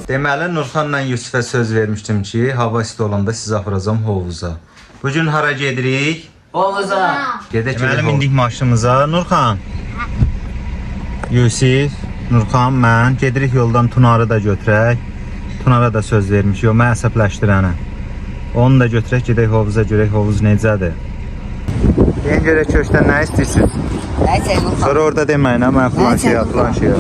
Deməli Nurxanla Yusifə söz vermişdim ki, hava isti olanda sizi aparacağam hovuza. Bugün hara gedirik? Hovuza. Gedək. Deməli mindik maşınımıza. Nurxan, Yusif, Nurxan, mən gedirik yoldan Tunarı da götürək. Tunara da söz vermiş, yo mən əsəbləşdirənə. Onu da götürək, gedək hovuza görək hovuz necədir. Deyin görək köşkdən nə istəyirsiniz? Sonra orada deməyin, mən filan şeyə, filan şeyə.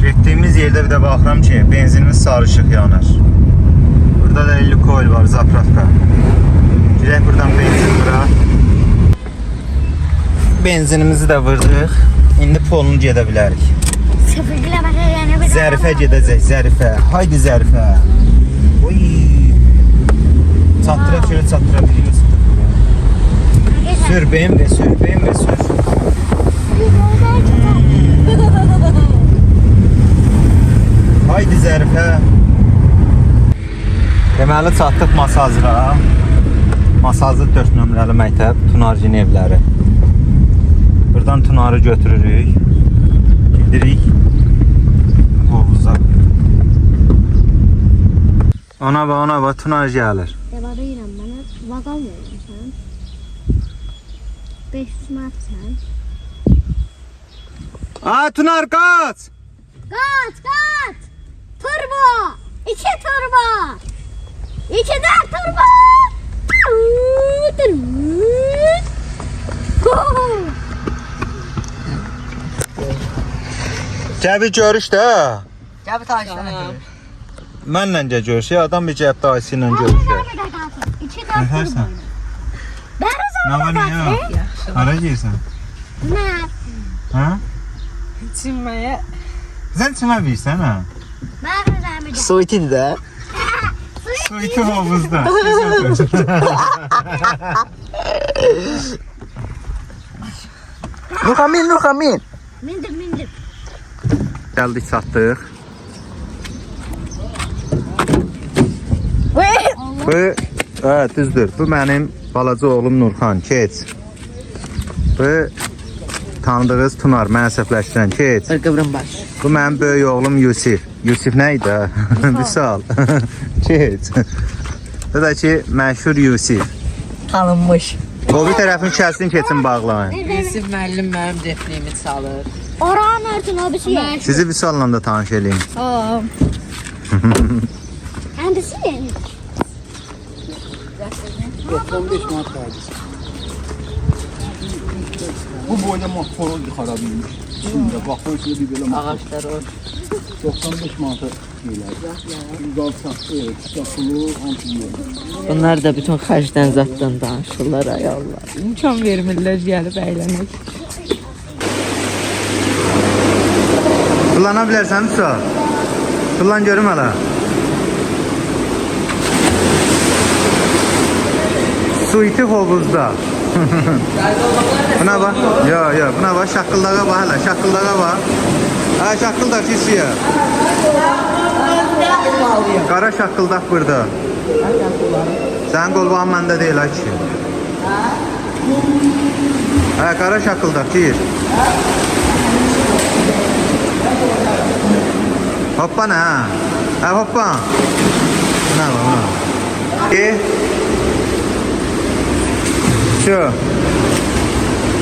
Getdiyimiz yerdə bir də baxıram ki, benzinimiz sarı işıq yanır. Burada da 50 koil var, zapravka. Gedək buradan benzin vura. Benzinimizi də vurdıq. İndi polunu gedə bilərik. 0 kilometre yana bir Zərifə gedəcək, Zərifə. Haydi Zərifə. Oy. Çatdıra şöyle çatdıra biliyorsun. Sür BMW, sür BMW, sür. Haydi Zərifə. Deməli çatdıq Masazıra. Masazlı 4 nömrəli məktəb, Tunarcın evləri. Buradan Tunarı götürürük. Gidirik hovuza. Ona bax, Tunar gəlir. Deva deyirəm mənə, vaqal verirsən. 500 manat sən. Tunar qaç! Kaç! Turbo! 2 turbo! 2 de turbo! Gəl görüş də. Gəl bir tanışdan görüş. Mənlə də görüş, adam bir cəb dayısı ilə görüşür. 2 de turbo. Ben o Nə var zaman nə ya? Hara girsən? Ne? Hə? Çinməyə. Sən çimə bilirsən hə? Ben o zaman Su itin də. Su iti hovuzda. Nurxan min. Mindim. Gəldik çatdıq. Bu, düzdür. Bu mənim balaca oğlum Nurxan, keç. Bu tanıdığınız Tunar, mən əsəbləşdirən, keç. Qıvrım baş. Bu mənim böyük oğlum Yusif. Yusif nə idi? Vüsal. Keç. Bu da ki, məşhur Yusif. Tanınmış. O bir tərəfini kəsin, keçin bağlayın. Yusuf müəllim mənim defniyimi çalır. Oran örtün abisi ya. Sizi Vüsalla da tanış edeyim. Kendisi yani. 95 manat verdik. Bu boyda motor xarabıymış. Şimdi bakıyorsun bir böyle Ağaçlar o. 95 manata geyler. 106 sattı, kitabını antiliyor. Bunlar da bütün xərcdən zatdan danışırlar ay Allah. İmkan vermirlər gəlib əylənək. Kullana bilərsən Vüsal. Kullan görüm hala. Su iti hovuzda. Buna bak. Yo, buna bak. Şakkıldağa bak hala. Şakkıldağa bak. Ha şakkıldak şişiyor. Kara şakkıldak burada. Sen kolbağın bende değil aç. Ha kara şakkıldak gir. Hoppa ne ha? Ha hoppa. Ne var? Gel. Şu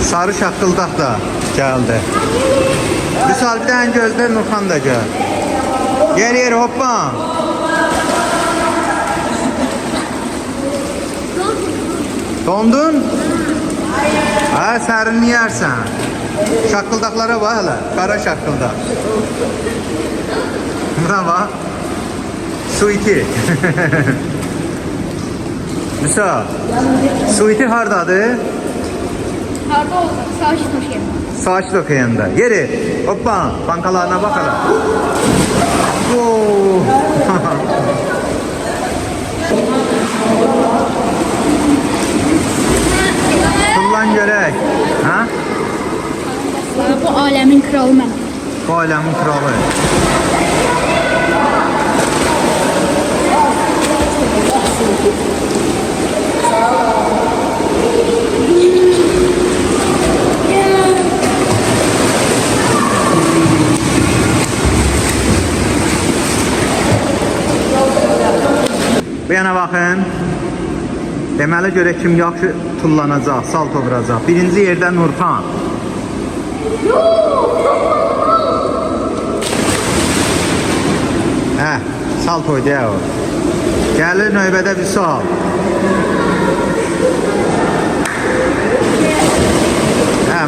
sarı şakkıldak da geldi. Vüsal bir tane gözler Nurxan da gel. Yer hoppa. Dondun? Ha sərini yersən. Şakkıldaklara bak hele. Kara şakkıldak. Buna bak. Su iti. Vüsal. Su iti hardadır? Harda oldu. Savaşı taşıyayım. Saç dokuyanda. Yeri. Hoppa. Bankalarına bakalım. Oo. Kullan görək. Ha? Bu alemin kralı ben. Bu alemin kralı. mənə baxın. Deməli görək kim yaxşı tullanacaq, salto vuracaq. Birinci yerdə Nurxan. Saltoydu ya o. Gəlir növbədə Vüsal.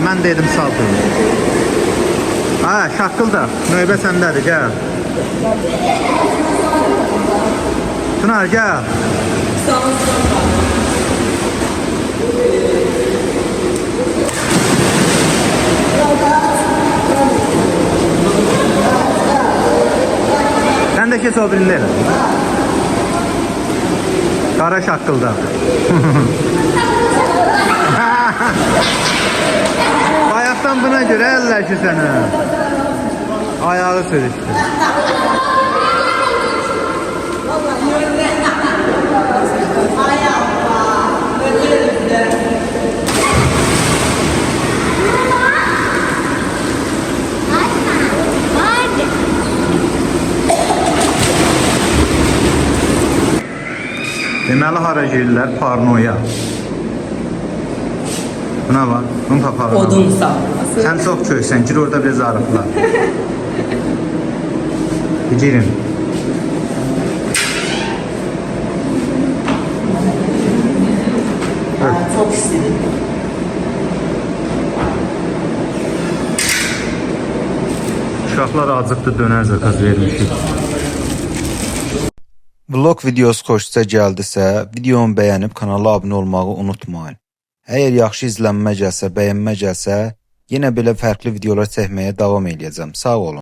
Mən dedim salto. Şaqqıl da. Növbə səndədir, gəl. Tunar, gəl. Sən də keç o birində elə. Qara şaqqılda. Ayaqdan buna görə əllər ki sənə. Ayağı sürüşdü. Deməli hara girlər? Parnoya. Buna bax, bunu taparım. Odun sağlaması. Sən çox köksən, gir orada biraz arıqla. Girin. Çok istedim. Uşaqlar acıqdı, dönər zakaz vermişik. Vlog videosu xoşunuza gəldisə, videomu bəyənib kanala abunə olmağı unutmayın. Əgər yaxşı izlənmə gəlsə, bəyənmə gəlsə, yenə belə fərqli videolar çəkməyə davam edəcəm. Sağ olun.